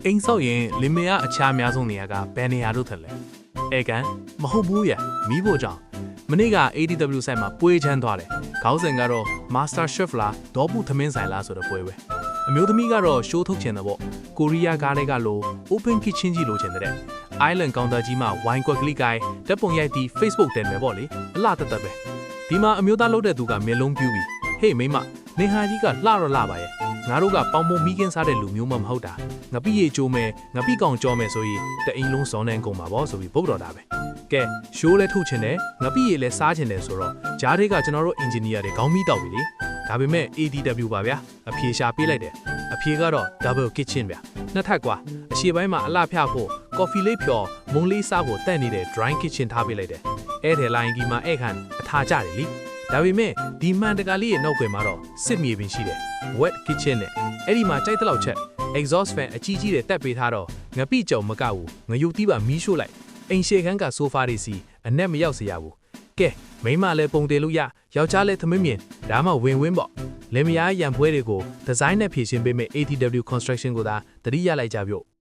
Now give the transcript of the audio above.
အိမ်ဆောက်ရင်လင်မယားအခြားအများဆုံးနေရာကဘယ်နေရာတို့ထက်လဲအဲကန်မဟုတ်ဘူးရမီးဖို့ကြောင့်မနေ့က ADW ဆိုင်မှာပွဲချမ်းသွားတယ်ခေါင်းစဉ်ကတော့ Master Chef လားဒေါ်ပူသမင်းဆိုင်လားဆိုတဲ့ပွဲပဲအမျိုးသမီးကတော့ရှိုးထုတ်ချင်တယ်ပေါ့ကိုရီးယားကားတွေကလို Open Kitchen ကြီးလိုချင်တဲ့ Island Counter ကြီးမှာဝိုင်းကွက်ကလေးကိုင်းတက်ပုံရိုက်ပြီး Facebook တင်မယ်ပေါ့လေအလှတက်တက်ပဲဒီမှာအမျိုးသားလုပ်တဲ့သူကမျက်လုံးပြူးပြီးဟေးမိမနေဟာကြီးကလှတော့လှပါရဲ့ငါတို့ကပေါင်ပုံမီးကင်းစားတဲ့လူမျိုးမှမဟုတ်တာငါပြည့်ရေကျိုးမယ်ငါပြည့်ကောင်ကြောမယ်ဆိုရင်တအိမ်လုံးစောင်းနေကုန်ပါဗောဆိုပြီးပုတ်တော်တာပဲကဲရှိုးလဲထုတ်ချင်တယ်ငါပြည့်ရေလဲစားချင်တယ်ဆိုတော့ဂျားတွေကကျွန်တော်တို့ engineer တွေခေါင်းမီးတောက်ပြီလေဒါပေမဲ့ ADW ပါဗျာအဖြေရှာပေးလိုက်တယ်အဖြေကတော့ double kitchen ဗျာနှစ်ထပ်ကွာအရှေ့ပိုင်းမှာအလှဖြဖို့ coffee လေးဖြော်မုံလေးစားဖို့တန့်နေတဲ့ dry kitchen ထားပေးလိုက်တယ်အဲ့ထဲလိုင်းကြီးမှာအဲ့ခန့်အထာကြတယ်လीဒါပေမဲ့ဒီမှန်တကာလေးရဲ့နောက်ွယ်မှာတော့စစ်မြေပင်ရှိတယ် wet kitchen နဲ့အဲ့ဒီမှာကြိုက်တဲ့လောက်ချက် exhaust fan အကြီးကြီးတွေတက်ပေးထားတော့ငပိကြောင်မကဘူးငရုတ်တီးပါမီးရှို့လိုက်အိမ်ရှေခန်းကဆိုဖာတွေစီအနက်မရောက်စေရဘူးကဲမိန်းမလည်းပုံတယ်လို့ရယောက်ျားလည်းသမင်းမြင်ဒါမှဝင်ပေါ့လင်မယားရံပွဲတွေကိုဒီဇိုင်းနဲ့ဖြည့်ရှင်းပေးမဲ့ ADW Construction ကိုသာတတိရလိုက်ကြပြုတ်